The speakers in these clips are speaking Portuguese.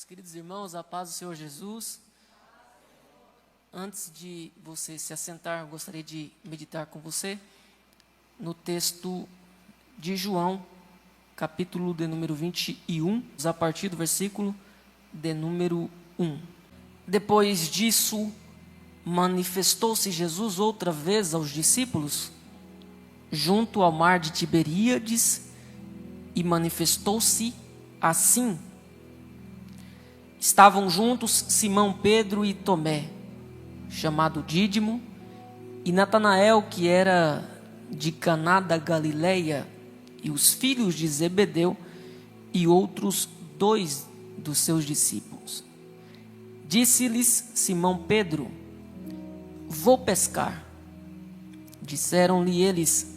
Meus queridos irmãos, a paz do Senhor Jesus. Antes de você se assentar, eu gostaria de meditar com você no texto de João, capítulo de número 21, a partir do versículo de número 1. Depois disso, manifestou-se Jesus outra vez aos discípulos, junto ao mar de Tiberíades, e manifestou-se assim. Estavam juntos Simão Pedro e Tomé, chamado Dídimo, e Natanael, que era de Caná da Galileia, e os filhos de Zebedeu, e outros 2 dos seus discípulos. Disse-lhes Simão Pedro: vou pescar. Disseram-lhe eles: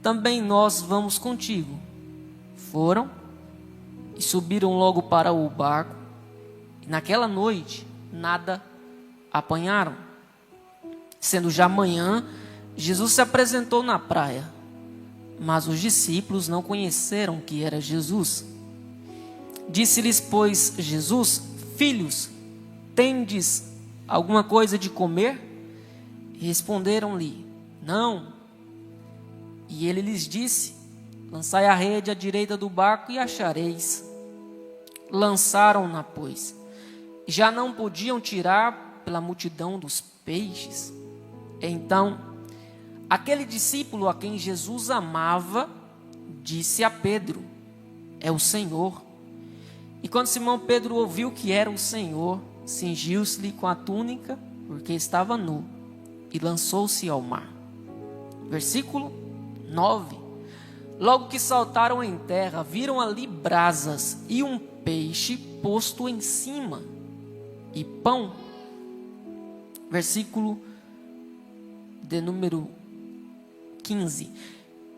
também nós vamos contigo. Foram e subiram logo para o barco, e naquela noite nada apanharam. Sendo já manhã, Jesus se apresentou na praia, mas os discípulos não conheceram que era Jesus. Disse-lhes, pois, Jesus: filhos, tendes alguma coisa de comer? E responderam-lhe: não. E ele lhes disse: lançai a rede à direita do barco e achareis. Lançaram-na, pois, e já não podiam tirar pela multidão dos peixes. Então, aquele discípulo a quem Jesus amava, disse a Pedro: é o Senhor. E quando Simão Pedro ouviu que era o Senhor, cingiu-se-lhe com a túnica, porque estava nu, e lançou-se ao mar. Versículo 9. Logo que saltaram em terra, viram ali brasas e um peixe posto em cima, e pão. Versículo de número 15.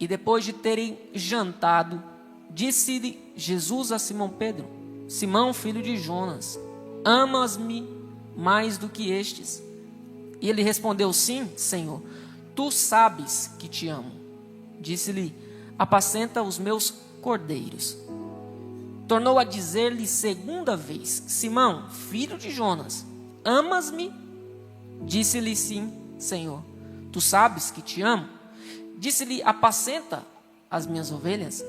E depois de terem jantado, disse-lhe Jesus a Simão Pedro: Simão, filho de Jonas, amas-me mais do que estes? E ele respondeu: sim, Senhor, tu sabes que te amo. Disse-lhe: apacenta os meus cordeiros. Tornou a dizer-lhe segunda vez: Simão, filho de Jonas, amas-me? Disse-lhe: sim, Senhor, tu sabes que te amo. Disse-lhe: apacenta as minhas ovelhas.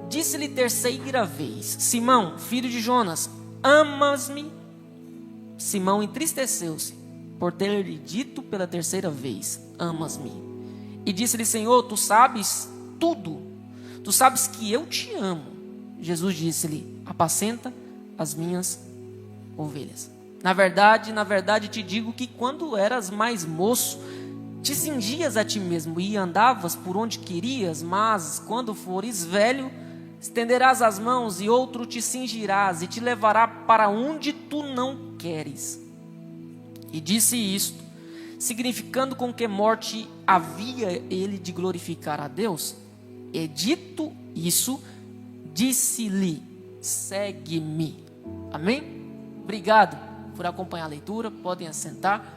Disse-lhe terceira vez: Simão, filho de Jonas, amas-me? Simão entristeceu-se por ter-lhe dito pela terceira vez: amas-me? E disse-lhe: Senhor, tu sabes tudo, tu sabes que eu te amo. Jesus disse-lhe: apacenta as minhas ovelhas. Na verdade te digo que quando eras mais moço, te cingias a ti mesmo e andavas por onde querias, mas quando fores velho, estenderás as mãos e outro te cingirás e te levará para onde tu não queres. E disse isto, significando com que morte havia ele de glorificar a Deus. E dito isso, disse-lhe: segue-me. Amém? Obrigado por acompanhar a leitura, podem assentar.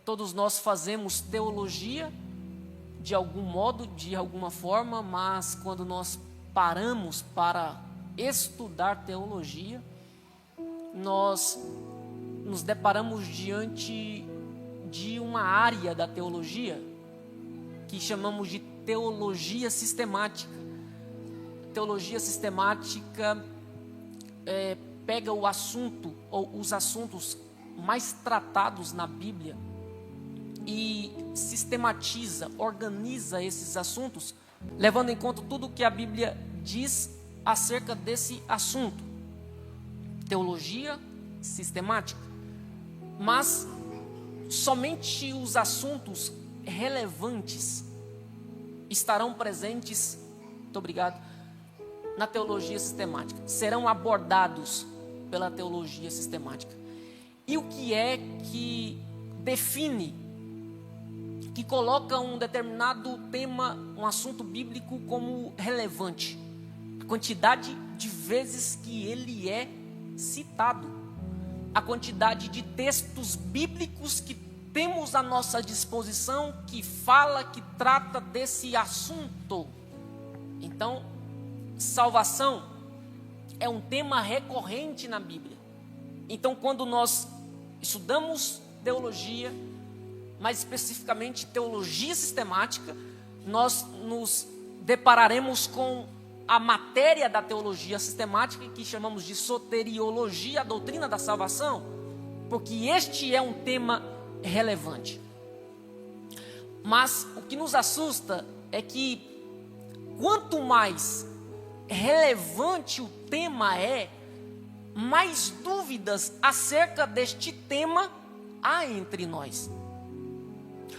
Todos nós fazemos teologia de algum modo, de alguma forma, mas quando nós paramos para estudar teologia, nós nos deparamos diante de uma área da teologia que chamamos de teologia sistemática. Teologia sistemática pega o assunto ou os assuntos mais tratados na Bíblia e sistematiza, organiza esses assuntos, levando em conta tudo o que a Bíblia diz acerca desse assunto. Teologia sistemática. Mas somente os assuntos relevantes estarão presentes, muito obrigado, na teologia sistemática. Serão abordados pela teologia sistemática. E o que é que define, que coloca um determinado tema, um assunto bíblico como relevante? A quantidade de vezes que ele é citado, a quantidade de textos bíblicos que temos à nossa disposição, que fala, que trata desse assunto. Então, salvação, é um tema recorrente na Bíblia. Então, quando nós estudamos teologia, mais especificamente teologia sistemática, nós nos depararemos com a matéria da teologia sistemática, que chamamos de soteriologia, a doutrina da salvação, porque este é um tema relevante. Mas o que nos assusta é que quanto mais relevante o tema é, mais dúvidas acerca deste tema há entre nós.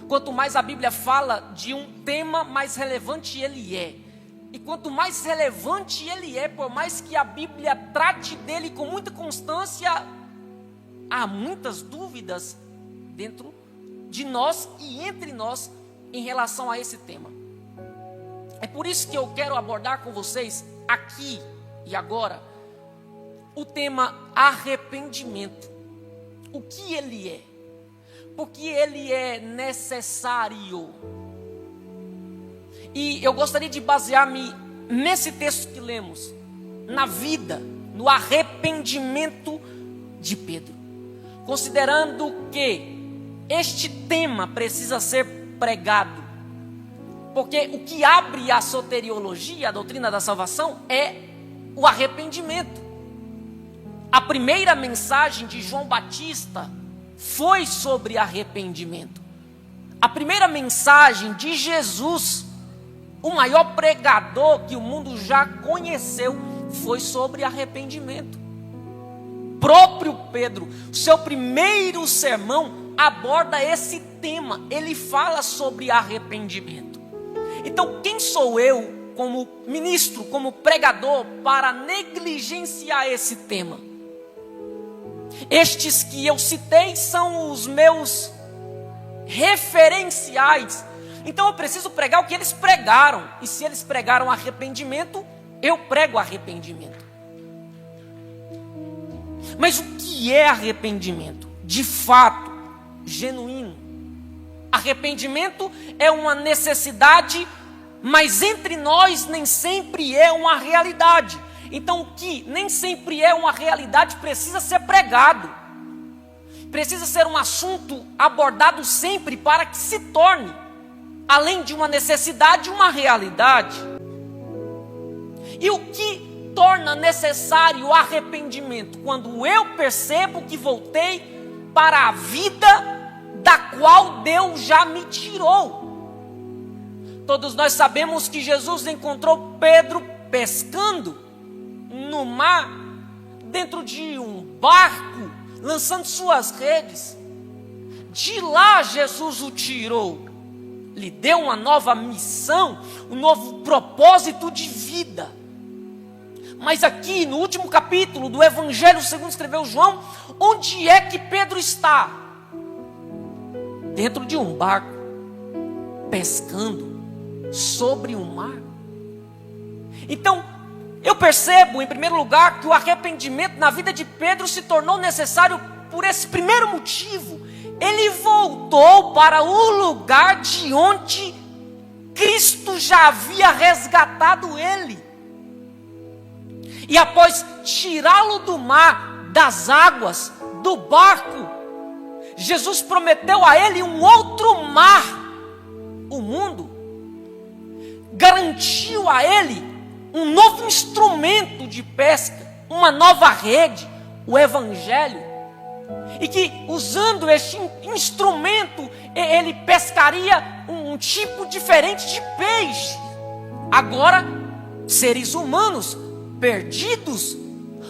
Quanto mais a Bíblia fala de um tema, mais relevante ele é. E quanto mais relevante ele é, por mais que a Bíblia trate dele com muita constância, há muitas dúvidas dentro de nós e entre nós em relação a esse tema. É por isso que eu quero abordar com vocês aqui e agora o tema arrependimento. O que ele é? Porque ele é necessário. E eu gostaria de basear-me nesse texto que lemos, na vida, no arrependimento de Pedro, considerando que este tema precisa ser pregado, porque o que abre a soteriologia, a doutrina da salvação, é o arrependimento. A primeira mensagem de João Batista foi sobre arrependimento. A primeira mensagem de Jesus, o maior pregador que o mundo já conheceu, foi sobre arrependimento. Próprio Pedro, seu primeiro sermão aborda esse tema. Ele fala sobre arrependimento. Então, quem sou eu como ministro, como pregador, para negligenciar esse tema? Estes que eu citei são os meus referenciais. Então eu preciso pregar o que eles pregaram. E se eles pregaram arrependimento, eu prego arrependimento. Mas o que é arrependimento? De fato, genuíno. Arrependimento é uma necessidade, mas entre nós nem sempre é uma realidade. Então o que nem sempre é uma realidade precisa ser pregado. Precisa ser um assunto abordado sempre para que se torne, além de uma necessidade, uma realidade. E o que torna necessário o arrependimento? Quando eu percebo que voltei para a vida da qual Deus já me tirou. Todos nós sabemos que Jesus encontrou Pedro pescando no mar, dentro de um barco, lançando suas redes. De lá Jesus o tirou, lhe deu uma nova missão, um novo propósito de vida. Mas aqui no último capítulo do Evangelho segundo escreveu João, onde é que Pedro está? Dentro de um barco, pescando sobre o mar. Então, eu percebo, em primeiro lugar, que o arrependimento na vida de Pedro se tornou necessário por esse primeiro motivo. Ele voltou para o lugar de onde Cristo já havia resgatado ele. E após tirá-lo do mar, das águas, do barco, Jesus prometeu a ele um outro mar, o mundo. Garantiu a ele um novo instrumento de pesca, uma nova rede, o Evangelho. E que usando este instrumento, ele pescaria um tipo diferente de peixe. Agora, seres humanos, perdidos,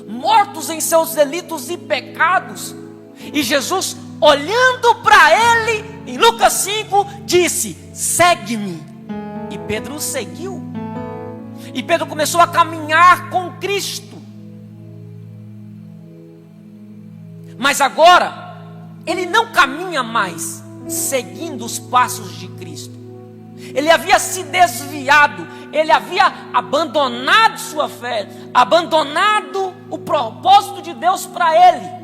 mortos em seus delitos e pecados. E Jesus, olhando para ele, em Lucas 5, disse: segue-me. E Pedro o seguiu. E Pedro começou a caminhar com Cristo. Mas agora, ele não caminha mais seguindo os passos de Cristo. Ele havia se desviado, ele havia abandonado sua fé, abandonado o propósito de Deus para ele.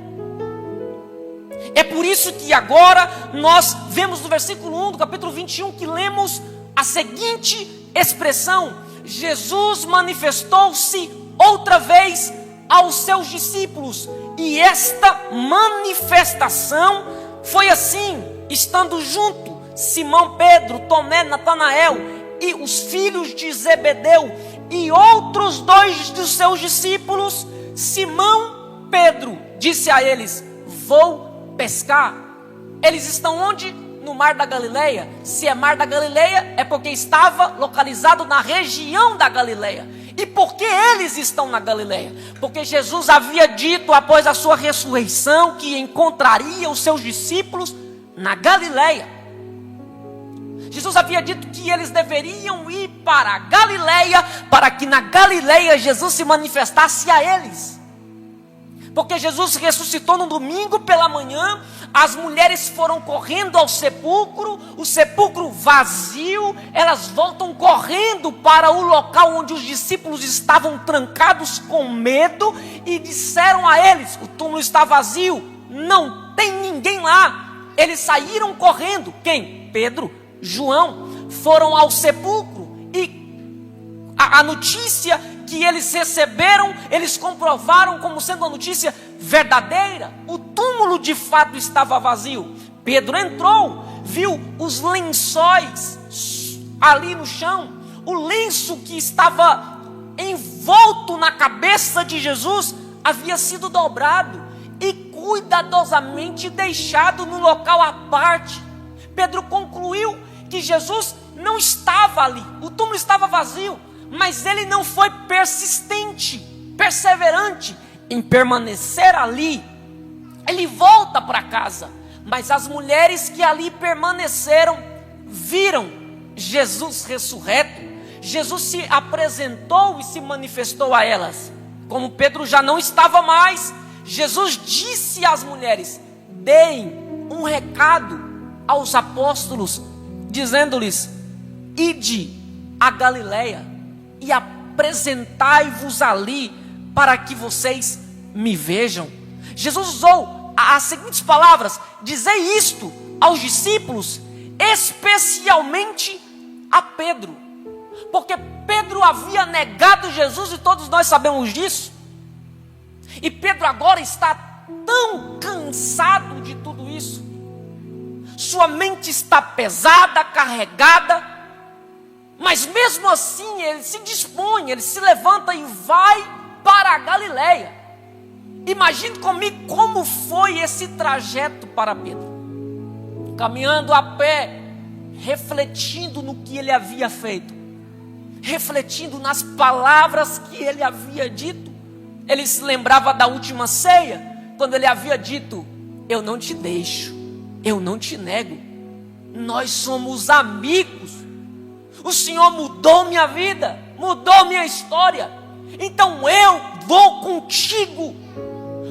É por isso que agora nós vemos no versículo 1 do capítulo 21 que lemos a seguinte expressão: Jesus manifestou-se outra vez aos seus discípulos. E esta manifestação foi assim, estando junto Simão Pedro, Tomé, Natanael e os filhos de Zebedeu e outros 2 dos seus discípulos. Simão Pedro disse a eles: vou pescar. Eles estão onde? No Mar da Galileia. Se é Mar da Galileia, é porque estava localizado na região da Galileia. E por que eles estão na Galileia? Porque Jesus havia dito após a sua ressurreição que encontraria os seus discípulos na Galileia. Jesus havia dito que eles deveriam ir para a Galileia, para que na Galileia Jesus se manifestasse a eles. Porque Jesus ressuscitou no domingo pela manhã, as mulheres foram correndo ao sepulcro, o sepulcro vazio, elas voltam correndo para o local onde os discípulos estavam trancados com medo e disseram a eles: o túmulo está vazio, não tem ninguém lá. Eles saíram correndo. Quem? Pedro, João, foram ao sepulcro e a notícia que eles receberam, eles comprovaram como sendo uma notícia verdadeira. O túmulo de fato estava vazio. Pedro entrou, viu os lençóis ali no chão, o lenço que estava envolto na cabeça de Jesus havia sido dobrado e cuidadosamente deixado no local à parte. Pedro concluiu que Jesus não estava ali, o túmulo estava vazio, mas ele não foi persistente, perseverante em permanecer ali. Ele volta para casa, mas as mulheres que ali permaneceram viram Jesus ressurreto. Jesus se apresentou e se manifestou a elas. Como Pedro já não estava mais, Jesus disse às mulheres: deem um recado aos apóstolos, dizendo-lhes: ide a Galileia e apresentai-vos ali, para que vocês me vejam. Jesus usou as seguintes palavras: dizei isto aos discípulos, especialmente a Pedro, porque Pedro havia negado Jesus e todos nós sabemos disso. E Pedro agora está tão cansado de tudo isso, sua mente está pesada, carregada, mas mesmo assim ele se dispõe, ele se levanta e vai para a Galileia. Imagine comigo como foi esse trajeto para Pedro. Caminhando a pé, refletindo no que ele havia feito, refletindo nas palavras que ele havia dito. Ele se lembrava da última ceia, quando ele havia dito: eu não te deixo, eu não te nego, nós somos amigos. O Senhor mudou minha vida, mudou minha história, então eu vou contigo,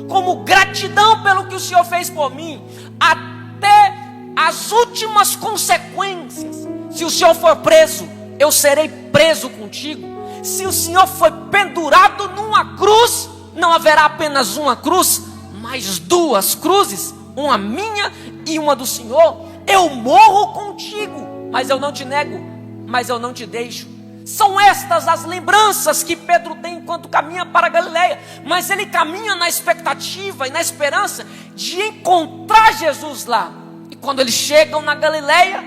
como gratidão pelo que o Senhor fez por mim, até as últimas consequências. Se o Senhor for preso, eu serei preso contigo. Se o Senhor foi pendurado numa cruz, não haverá apenas uma cruz, mas 2 cruzes, uma minha e uma do Senhor. Eu morro contigo, mas eu não te nego, mas eu não te deixo. São estas as lembranças que Pedro tem enquanto caminha para a Galileia. Mas ele caminha na expectativa e na esperança de encontrar Jesus lá. E quando eles chegam na Galileia,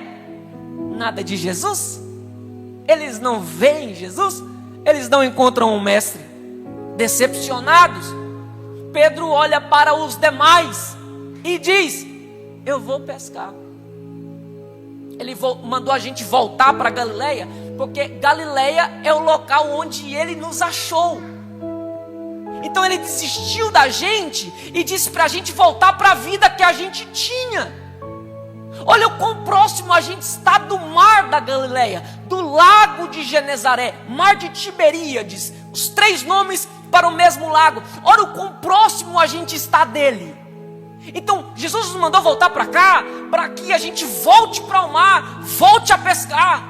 nada de Jesus. Eles não veem Jesus, eles não encontram o mestre. Decepcionados, Pedro olha para os demais e diz: eu vou pescar. Ele mandou a gente voltar para Galileia, porque Galileia é o local onde ele nos achou. Então ele desistiu da gente e disse para a gente voltar para a vida que a gente tinha. Olha o quão próximo a gente está do mar da Galileia, do lago de Genezaré, mar de Tiberíades, os 3 nomes para o mesmo lago. Olha o quão próximo a gente está dele. Então Jesus nos mandou voltar para cá, para que a gente volte para o mar, volte a pescar.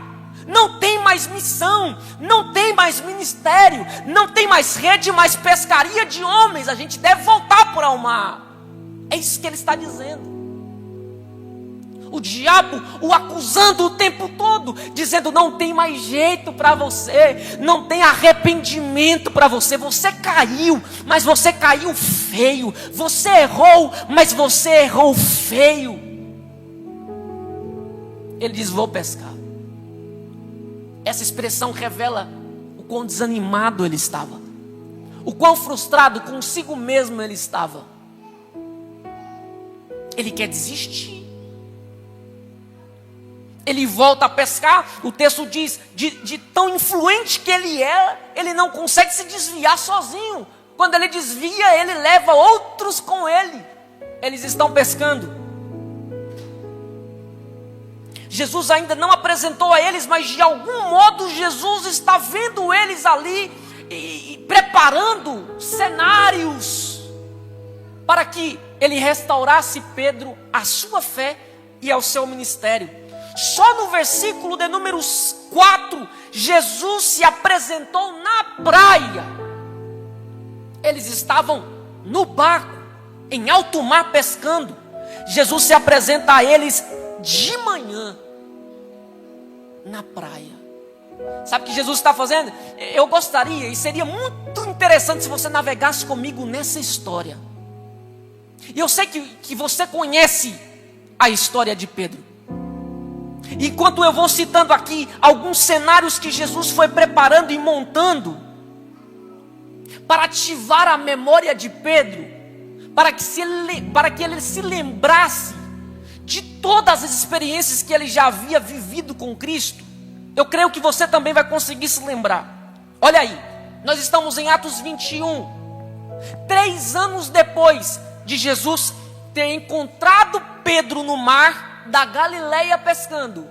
Não tem mais missão, não tem mais ministério, não tem mais rede, mais pescaria de homens. A gente deve voltar para o mar. É isso que ele está dizendo. O diabo o acusando o tempo todo, dizendo: não tem mais jeito para você, não tem arrependimento para você. Você caiu, mas você caiu feio. Você errou, mas você errou feio. Ele diz: vou pescar. Essa expressão revela o quão desanimado ele estava, o quão frustrado consigo mesmo ele estava. Ele quer desistir. Ele volta a pescar. O texto diz, de tão influente que ele é, ele não consegue se desviar sozinho. Quando ele desvia, ele leva outros com ele. Eles estão pescando. Jesus ainda não apresentou a eles, mas de algum modo Jesus está vendo eles ali e preparando cenários para que ele restaurasse Pedro, a sua fé e ao seu ministério. Só no versículo de número 4, Jesus se apresentou na praia. Eles estavam no barco, em alto mar pescando. Jesus se apresenta a eles de manhã, na praia. Sabe o que Jesus está fazendo? Eu gostaria, e seria muito interessante se você navegasse comigo nessa história. E eu sei que você conhece a história de Pedro. Enquanto eu vou citando aqui alguns cenários que Jesus foi preparando e montando para ativar a memória de Pedro, para que ele se lembrasse de todas as experiências que ele já havia vivido com Cristo, eu creio que você também vai conseguir se lembrar. Olha aí, nós estamos em Atos 21, 3 anos depois de Jesus ter encontrado Pedro no mar da Galileia pescando.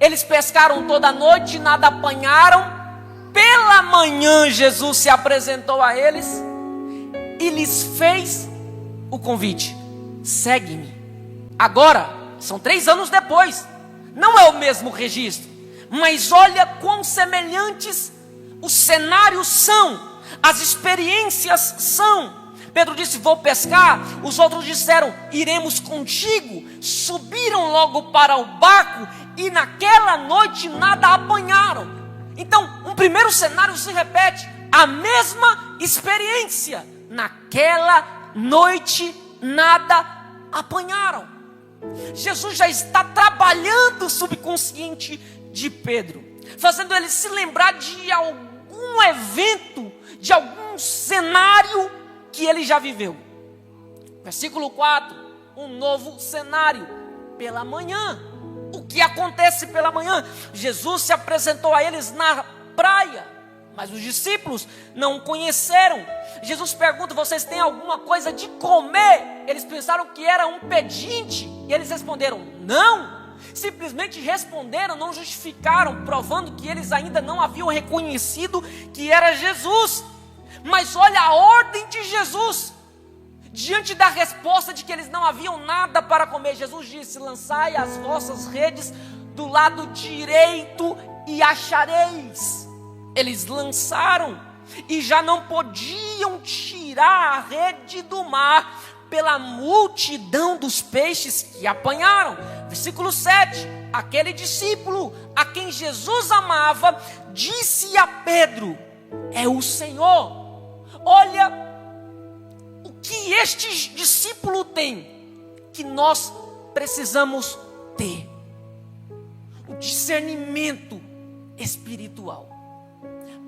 Eles pescaram toda a noite, nada apanharam. Pela manhã Jesus se apresentou a eles e lhes fez o convite: segue-me. Agora, são 3 anos depois, não é o mesmo registro, mas olha quão semelhantes os cenários são, as experiências são. Pedro disse: vou pescar. Os outros disseram: iremos contigo. Subiram logo para o barco e naquela noite nada apanharam. Então, um primeiro cenário se repete, a mesma experiência. Naquela noite nada apanharam. Jesus já está trabalhando o subconsciente de Pedro, fazendo ele se lembrar de algum evento, de algum cenário que ele já viveu. Versículo 4, um novo cenário. Pela manhã, o que acontece pela manhã? Jesus se apresentou a eles na praia, mas os discípulos não o conheceram. Jesus pergunta: vocês têm alguma coisa de comer? Eles pensaram que era um pedinte, e eles responderam: não. Simplesmente responderam, não justificaram, provando que eles ainda não haviam reconhecido que era Jesus. Mas olha a ordem de Jesus. Diante da resposta de que eles não haviam nada para comer, Jesus disse: lançai as vossas redes do lado direito e achareis. Eles lançaram e já não podiam tirar a rede do mar pela multidão dos peixes que apanharam. Versículo 7, aquele discípulo a quem Jesus amava disse a Pedro: é o Senhor. Olha o que este discípulo tem, que nós precisamos ter: o discernimento espiritual,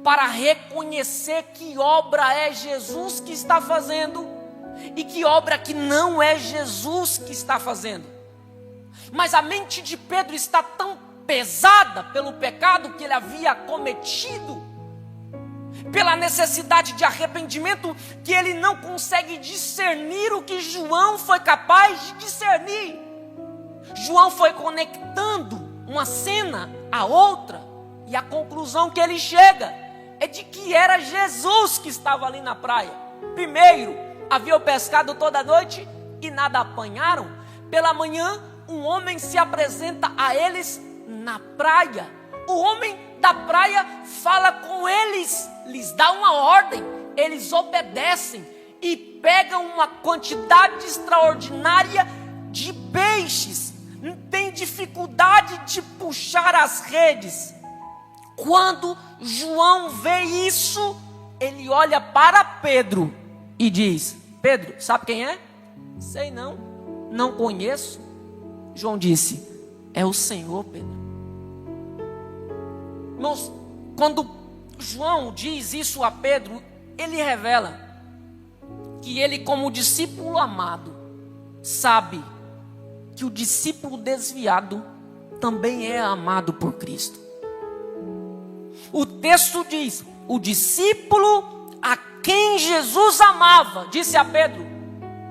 para reconhecer que obra é Jesus que está fazendo e que obra que não é Jesus que está fazendo. Mas a mente de Pedro está tão pesada pelo pecado que ele havia cometido, pela necessidade de arrependimento, que ele não consegue discernir o que João foi capaz de discernir. João foi conectando uma cena a outra, e a conclusão que ele chega é de que era Jesus que estava ali na praia. Primeiro, haviam pescado toda a noite e nada apanharam. Pela manhã, um homem se apresenta a eles na praia. O homem da praia fala com eles, lhes dá uma ordem, eles obedecem e pegam uma quantidade extraordinária de peixes. dificuldade de puxar as redes. Quando João vê isso, ele olha para Pedro e diz: Pedro, sabe quem é? Sei não, não conheço. João disse: é o Senhor, Pedro. Irmãos, quando João diz isso a Pedro, ele revela que ele, como discípulo amado, sabe que o discípulo desviado também é amado por Cristo. O texto diz: o discípulo a quem Jesus amava, disse a Pedro.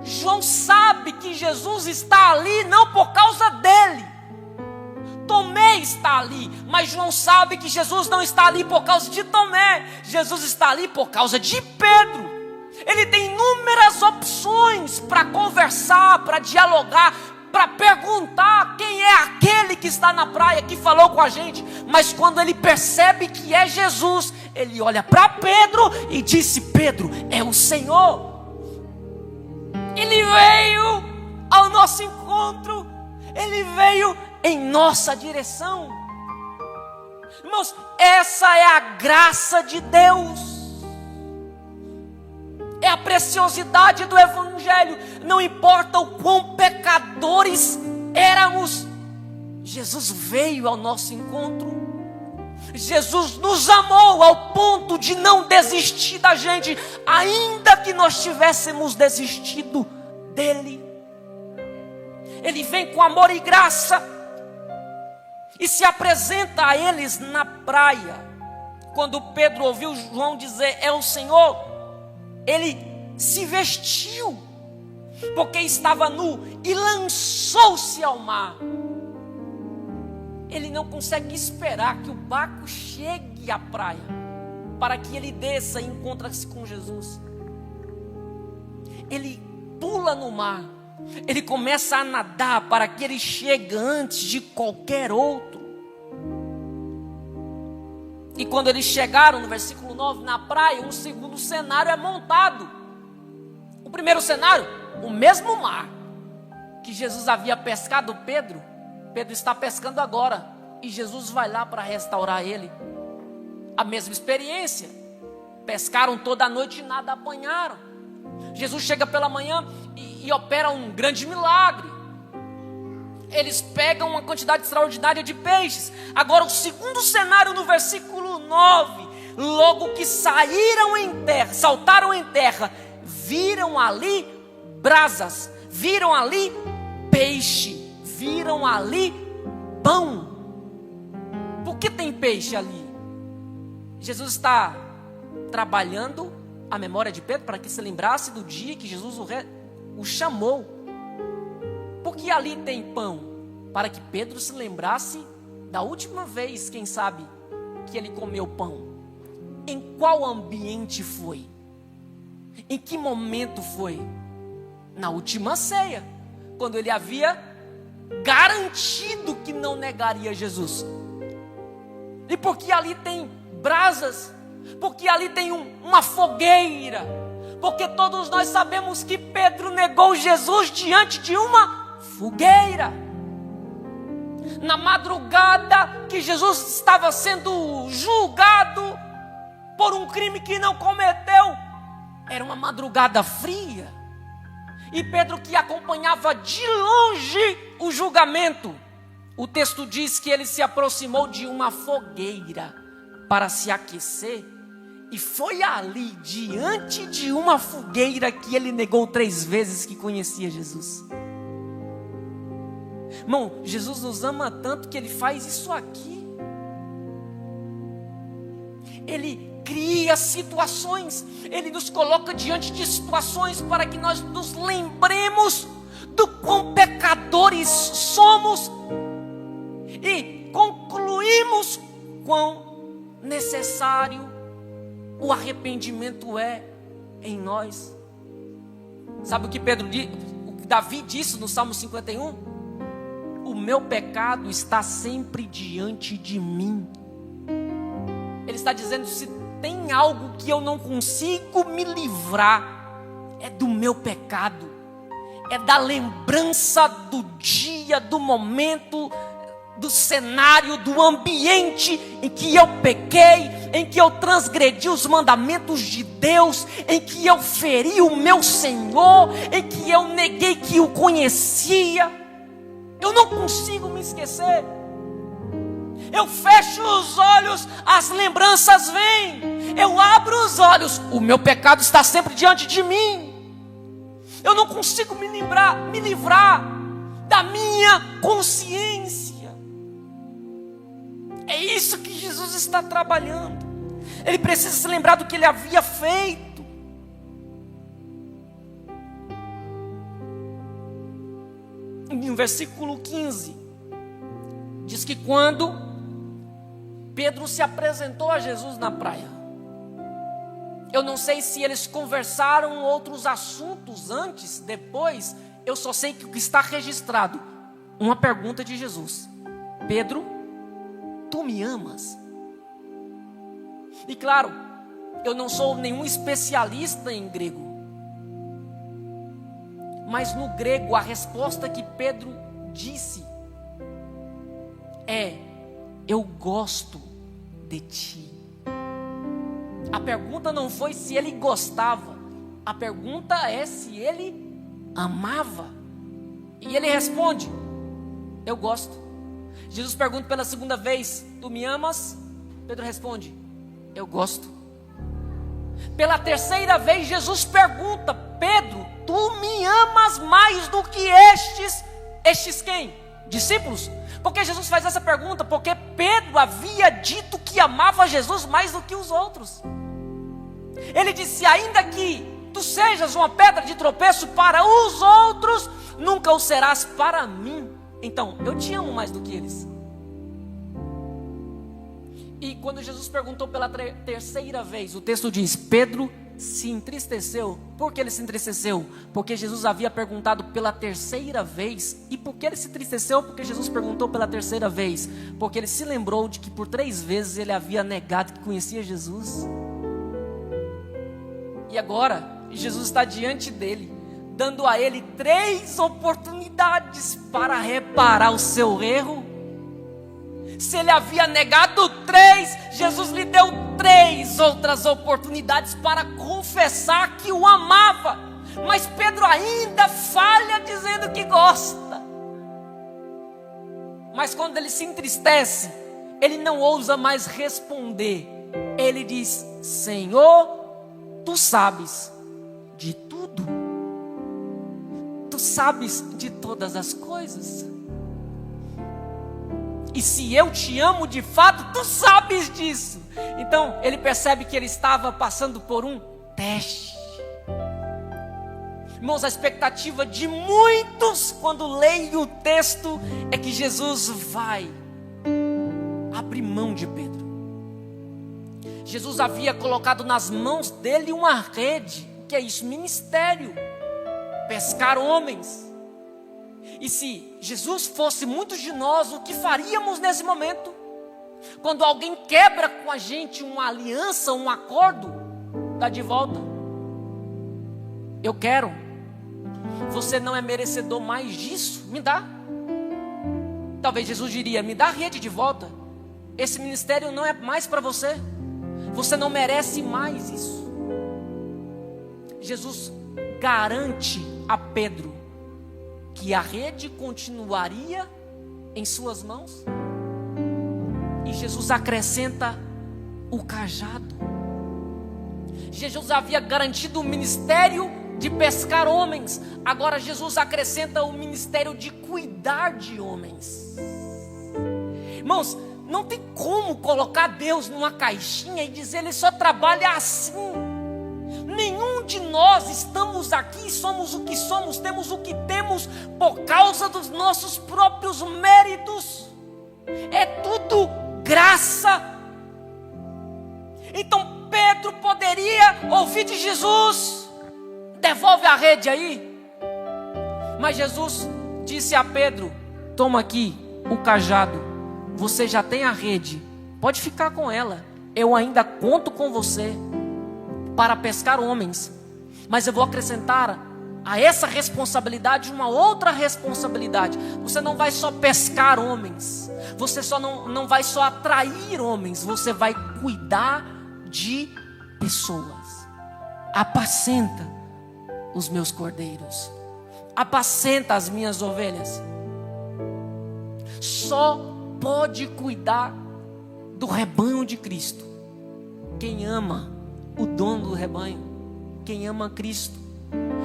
João sabe que Jesus está ali não por causa dele. Tomé está ali, mas João sabe que Jesus não está ali por causa de Tomé. Jesus está ali por causa de Pedro. Ele tem inúmeras opções para conversar, para dialogar, para perguntar quem é aquele que está na praia, que falou com a gente. Mas quando ele percebe que é Jesus, ele olha para Pedro e disse: Pedro, é o Senhor. Ele veio ao nosso encontro, ele veio em nossa direção. Irmãos, essa é a graça de Deus, é a preciosidade do Evangelho. Não importa o quão pecadores éramos, Jesus veio ao nosso encontro. Jesus nos amou ao ponto de não desistir da gente, ainda que nós tivéssemos desistido dele. Ele vem com amor e graça e se apresenta a eles na praia. Quando Pedro ouviu João dizer: é o Senhor, ele se vestiu, porque estava nu, e lançou-se ao mar. Ele não consegue esperar que o barco chegue à praia, para que ele desça e encontre-se com Jesus. Ele pula no mar, ele começa a nadar para que ele chegue antes de qualquer outro. E quando eles chegaram, no versículo 9, na praia, um segundo cenário é montado. O primeiro cenário, o mesmo mar que Jesus havia pescado Pedro está pescando agora, e Jesus vai lá para restaurar ele. A mesma experiência, pescaram toda a noite e nada apanharam. Jesus chega pela manhã e opera um grande milagre. Eles pegam uma quantidade extraordinária de peixes. Agora o segundo cenário, no versículo 9, logo que saíram em terra, saltaram em terra, viram ali brasas, viram ali peixe, viram ali pão. Por que tem peixe ali? Jesus está trabalhando a memória de Pedro para que se lembrasse do dia que Jesus o chamou. Porque ali tem pão, para que Pedro se lembrasse da última vez, quem sabe, que ele comeu pão. Em qual ambiente foi? Em que momento foi? Na última ceia, quando ele havia garantido que não negaria Jesus. E porque ali tem brasas, porque ali tem uma fogueira, porque todos nós sabemos que Pedro negou Jesus diante de uma fogueira. Na madrugada que Jesus estava sendo julgado por um crime que não cometeu, era uma madrugada fria, e Pedro, que acompanhava de longe o julgamento, o texto diz que ele se aproximou de uma fogueira para se aquecer, e foi ali, diante de uma fogueira, que ele negou 3 vezes que conhecia Jesus. Irmão, Jesus nos ama tanto que ele faz isso aqui. Ele cria situações, ele nos coloca diante de situações para que nós nos lembremos do quão pecadores somos e concluímos quão necessário o arrependimento é em nós. Sabe o que Davi disse no Salmo 51? O meu pecado está sempre diante de mim. Ele está dizendo: se tem algo que eu não consigo me livrar, é do meu pecado. é da lembrança do dia, do momento, do cenário, do ambiente em que eu pequei, em que eu transgredi os mandamentos de Deus, em que eu feri o meu Senhor, em que eu neguei que o conhecia. Eu não consigo me esquecer. Eu fecho os olhos, as lembranças vêm. Eu abro os olhos, o meu pecado está sempre diante de mim. Eu não consigo me livrar da minha consciência. É isso que Jesus está trabalhando. Ele precisa se lembrar do que ele havia feito. No versículo 15, diz que quando Pedro se apresentou a Jesus na praia, eu não sei se eles conversaram outros assuntos antes, depois, eu só sei que o que está registrado, uma pergunta de Jesus: Pedro, tu me amas? E claro, eu não sou nenhum especialista em grego, mas no grego a resposta que Pedro disse é: eu gosto de ti. A pergunta não foi se ele gostava, a pergunta é se ele amava. E ele responde: eu gosto. Jesus pergunta pela segunda vez: tu me amas? Pedro responde: eu gosto. Pela terceira vez Jesus pergunta: Pedro, tu me amas mais do que estes? Estes quem? Discípulos? Porque Jesus faz essa pergunta porque Pedro havia dito que amava Jesus mais do que os outros. Ele disse: ainda que tu sejas uma pedra de tropeço para os outros, nunca o serás para mim. Então, eu te amo mais do que eles. E quando Jesus perguntou pela terceira vez, o texto diz: Pedro se entristeceu. Por que ele se entristeceu? Porque Jesus havia perguntado pela terceira vez. E por que ele se entristeceu? Porque Jesus perguntou pela terceira vez. Porque ele se lembrou de que por 3 vezes ele havia negado que conhecia Jesus. E agora, Jesus está diante dele, dando a ele 3 oportunidades para reparar o seu erro. Se ele havia negado 3, Jesus lhe deu 3 outras oportunidades para confessar que o amava. Mas Pedro ainda falha dizendo que gosta. Mas quando ele se entristece, ele não ousa mais responder. Ele diz: Senhor, tu sabes de tudo. Tu sabes de todas as coisas. E se eu te amo de fato, tu sabes disso. Então ele percebe que ele estava passando por um teste. Irmãos, a expectativa de muitos quando leem o texto é que Jesus vai abrir mão de Pedro. Jesus havia colocado nas mãos dele uma rede. O que é isso? Ministério. Pescar homens. E se Jesus fosse muitos de nós, o que faríamos nesse momento? Quando alguém quebra com a gente uma aliança, um acordo, dá de volta. Eu quero. Você não é merecedor mais disso? Me dá. Talvez Jesus diria: me dá a rede de volta. Esse ministério não é mais para você. Você não merece mais isso. Jesus garante a Pedro que a rede continuaria em suas mãos. E Jesus acrescenta o cajado. Jesus havia garantido o ministério de pescar homens. Agora Jesus acrescenta o ministério de cuidar de homens. Irmãos, não tem como colocar Deus numa caixinha e dizer Ele só trabalha assim. Nenhum de nós estamos aqui, somos o que somos, temos o que temos por causa dos nossos próprios méritos. É tudo graça. Então Pedro poderia ouvir de Jesus: devolve a rede aí. Mas Jesus disse a Pedro: toma aqui o cajado, você já tem a rede, pode ficar com ela, eu ainda conto com você para pescar homens, mas eu vou acrescentar a essa responsabilidade uma outra responsabilidade. Você não vai só pescar homens, você não vai só atrair homens, você vai cuidar de pessoas. Apacenta os meus cordeiros, apacenta as minhas ovelhas. Só pode cuidar do rebanho de Cristo quem ama o dono do rebanho, quem ama Cristo.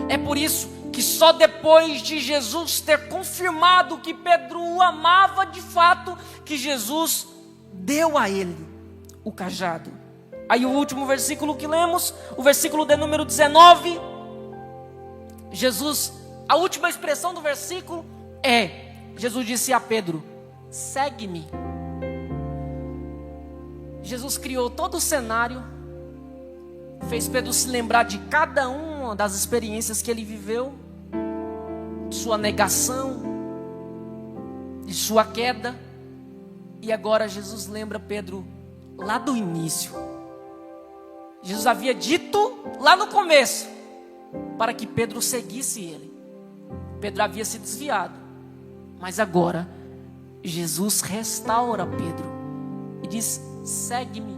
É por isso que só depois de Jesus ter confirmado que Pedro o amava de fato, que Jesus deu a ele o cajado. Aí o último versículo que lemos, o versículo de número 19, Jesus, a última expressão do versículo é, Jesus disse a Pedro: segue-me. Jesus criou todo o cenário, fez Pedro se lembrar de cada uma das experiências que ele viveu, de sua negação, de sua queda. E agora Jesus lembra Pedro lá do início. Jesus havia dito lá no começo para que Pedro seguisse ele. Pedro havia se desviado, mas agora Jesus restaura Pedro e diz: segue-me.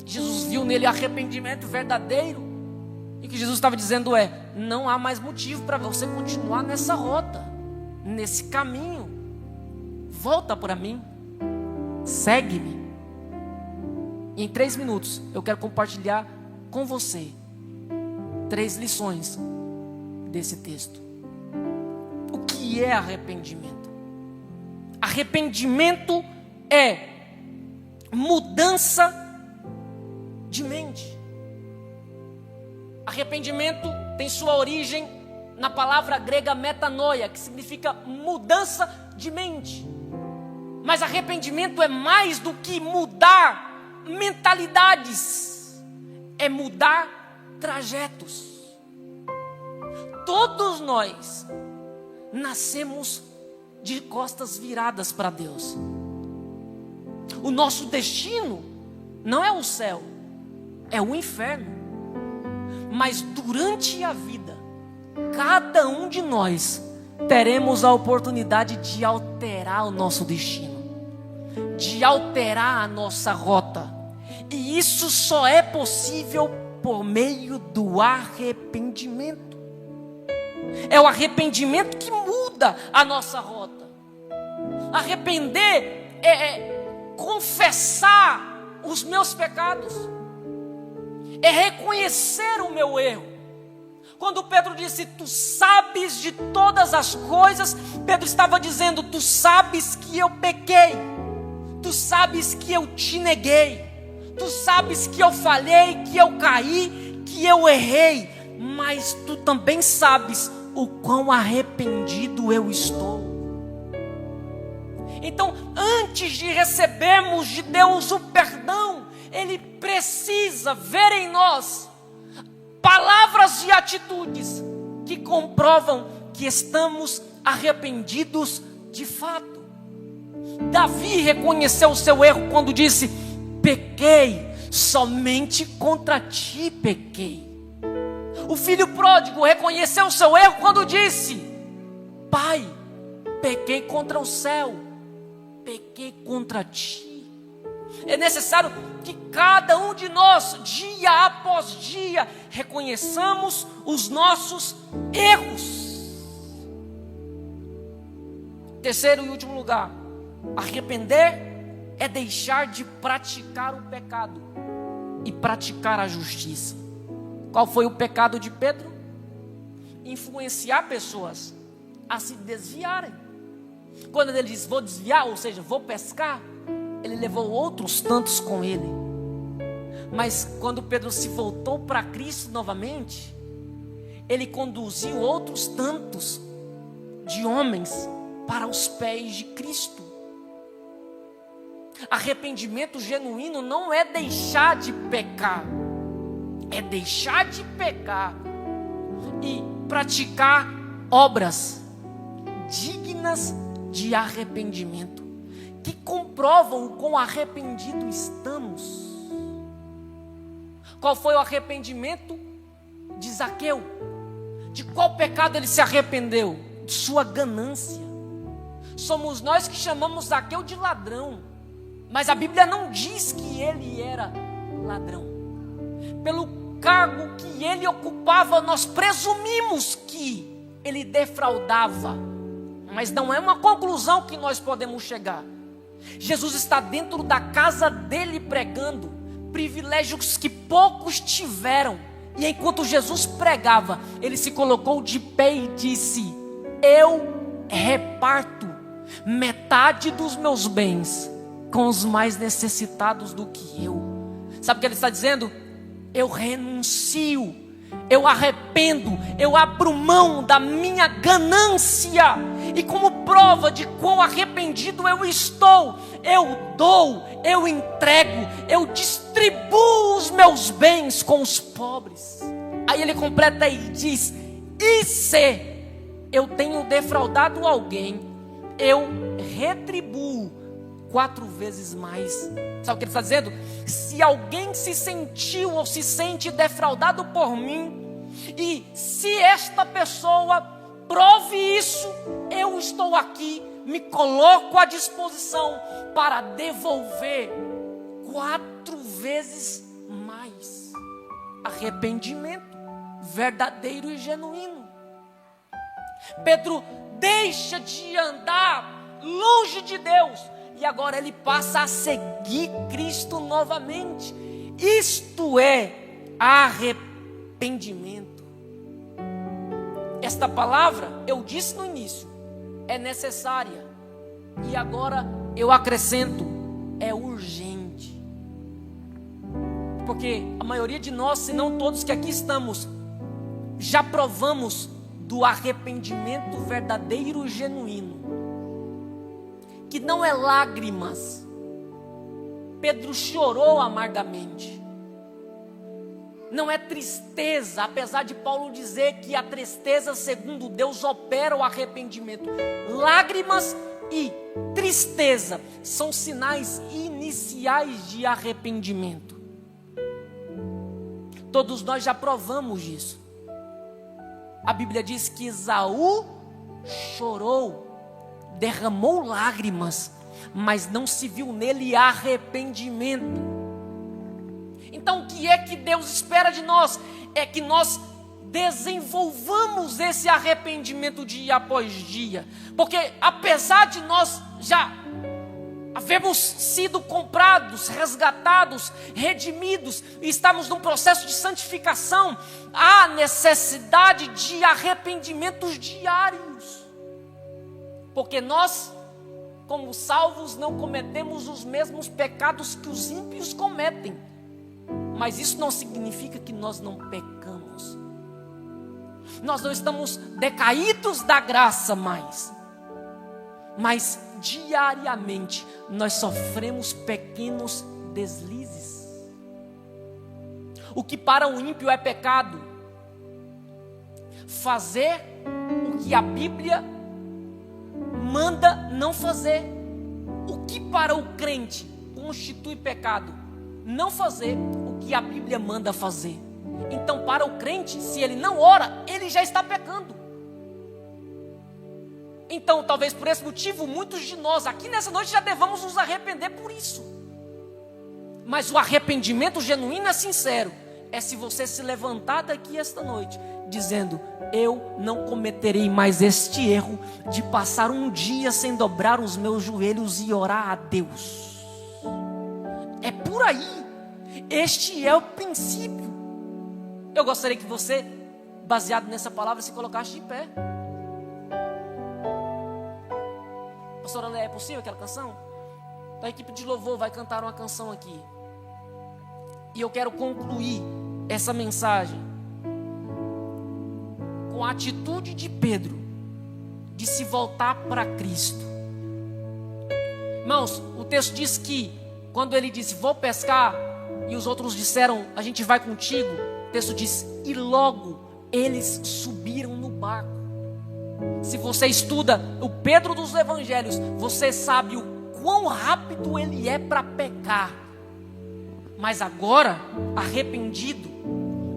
Jesus viu nele arrependimento verdadeiro, e o que Jesus estava dizendo é: não há mais motivo para você continuar nessa rota, nesse caminho. Volta para mim, segue-me. E em 3 minutos eu quero compartilhar com você 3 lições desse texto. O que é arrependimento? Arrependimento é mudança de mente. Arrependimento tem sua origem na palavra grega metanoia, que significa mudança de mente. Mas arrependimento é mais do que mudar mentalidades, é mudar trajetos. Todos nós nascemos de costas viradas para Deus. O nosso destino não é o céu, é o inferno. Mas durante a vida, cada um de nós teremos a oportunidade de alterar o nosso destino, de alterar a nossa rota. E isso só é possível por meio do arrependimento. É o arrependimento que muda a nossa rota. Arrepender é confessar os meus pecados, é reconhecer o meu erro. Quando Pedro disse: tu sabes de todas as coisas, Pedro estava dizendo: tu sabes que eu pequei, tu sabes que eu te neguei, tu sabes que eu falhei, que eu caí, que eu errei, mas tu também sabes o quão arrependido eu estou. Então, antes de recebermos de Deus o perdão, Ele precisa ver em nós palavras e atitudes que comprovam que estamos arrependidos de fato. Davi reconheceu o seu erro quando disse: pequei, somente contra ti pequei. O filho pródigo reconheceu o seu erro quando disse: pai, pequei contra o céu, pequei contra ti. É necessário que cada um de nós, dia após dia, reconheçamos os nossos erros. Terceiro e último lugar, arrepender é deixar de praticar o pecado e praticar a justiça. Qual foi o pecado de Pedro? Influenciar pessoas a se desviarem. Quando ele diz: vou desviar, ou seja, vou pescar, ele levou outros tantos com ele. Mas quando Pedro se voltou para Cristo novamente, ele conduziu outros tantos de homens para os pés de Cristo. Arrependimento genuíno não é deixar de pecar, é deixar de pecar e praticar obras dignas de arrependimento, que comprovam o quão arrependido estamos. Qual foi o arrependimento de Zaqueu? De qual pecado ele se arrependeu? De sua ganância. Somos nós que chamamos Zaqueu de ladrão, mas a Bíblia não diz que ele era ladrão. Pelo cargo que ele ocupava, nós presumimos que ele defraudava, mas não é uma conclusão que nós podemos chegar. Jesus está dentro da casa dele pregando, privilégios que poucos tiveram, e enquanto Jesus pregava, ele se colocou de pé e disse: eu reparto metade dos meus bens com os mais necessitados do que eu. Sabe o que ele está dizendo? Eu renuncio, eu arrependo, eu abro mão da minha ganância, e como prova de quão arrependido eu estou, eu dou, eu entrego, eu distribuo os meus bens com os pobres. Aí ele completa e diz: e se eu tenho defraudado alguém, eu retribuo 4 vezes mais. Sabe o que ele está dizendo? Se alguém se sentiu ou se sente defraudado por mim, e se esta pessoa prove isso, eu estou aqui, me coloco à disposição para devolver 4 vezes mais. Arrependimento verdadeiro e genuíno. Pedro deixa de andar longe de Deus e agora ele passa a seguir Cristo novamente. Isto é arrependimento. Esta palavra, eu disse no início, é necessária, e agora eu acrescento, é urgente. Porque a maioria de nós, se não todos que aqui estamos, já provamos do arrependimento verdadeiro e genuíno, que não é lágrimas. Pedro chorou amargamente. Não é tristeza, apesar de Paulo dizer que a tristeza, segundo Deus, opera o arrependimento. Lágrimas e tristeza são sinais iniciais de arrependimento. Todos nós já provamos disso. A Bíblia diz que Esaú chorou, derramou lágrimas, mas não se viu nele arrependimento. Então o que é que Deus espera de nós? É que nós desenvolvamos esse arrependimento dia após dia. Porque apesar de nós já havermos sido comprados, resgatados, redimidos, e estamos num processo de santificação, há necessidade de arrependimentos diários. Porque nós, como salvos, não cometemos os mesmos pecados que os ímpios cometem. Mas isso não significa que nós não pecamos. Nós não estamos decaídos da graça mais. Mas diariamente nós sofremos pequenos deslizes. O que para o ímpio é pecado, fazer o que a Bíblia manda não fazer. O que para o crente constitui pecado, não fazer o que a Bíblia manda fazer. Então para o crente, se ele não ora, ele já está pecando. Então talvez por esse motivo, muitos de nós aqui nessa noite já devamos nos arrepender por isso. Mas o arrependimento genuíno é sincero. É se você se levantar daqui esta noite dizendo: eu não cometerei mais este erro de passar um dia sem dobrar os meus joelhos e orar a Deus. É por aí. Este é o princípio. Eu gostaria que você, baseado nessa palavra, se colocasse de pé. Pastora Léa, é possível aquela canção? Então a equipe de louvor vai cantar uma canção aqui. E eu quero concluir essa mensagem com a atitude de Pedro de se voltar para Cristo. Irmãos, o texto diz que quando ele disse: vou pescar, e os outros disseram: a gente vai contigo, o texto diz: e logo eles subiram no barco. Se você estuda o Pedro dos Evangelhos, você sabe o quão rápido ele é para pecar. Mas agora, arrependido,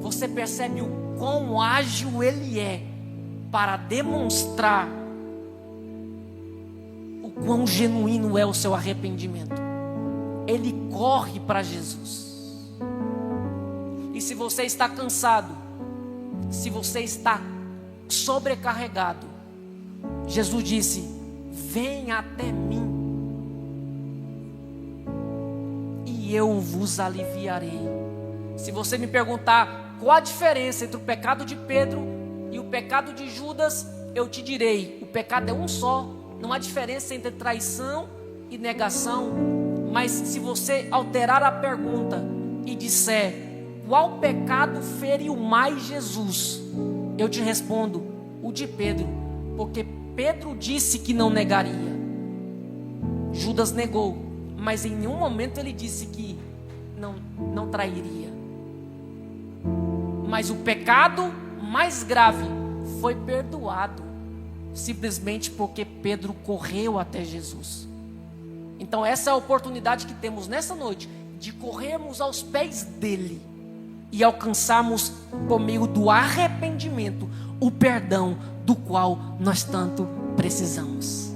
você percebe o quão ágil ele é para demonstrar o quão genuíno é o seu arrependimento. Ele corre para Jesus. E se você está cansado, se você está sobrecarregado, Jesus disse: venha até mim e eu vos aliviarei. Se você me perguntar qual a diferença entre o pecado de Pedro e o pecado de Judas, eu te direi: o pecado é um só. Não há diferença entre traição e negação. Mas se você alterar a pergunta e disser qual pecado feriu mais Jesus, eu te respondo: o de Pedro, porque Pedro disse que não negaria. Judas negou, mas em nenhum momento ele disse que não trairia. Mas o pecado mais grave foi perdoado, simplesmente porque Pedro correu até Jesus. Então essa é a oportunidade que temos nessa noite, de corrermos aos pés dele e alcançarmos, por meio do arrependimento, o perdão do qual nós tanto precisamos.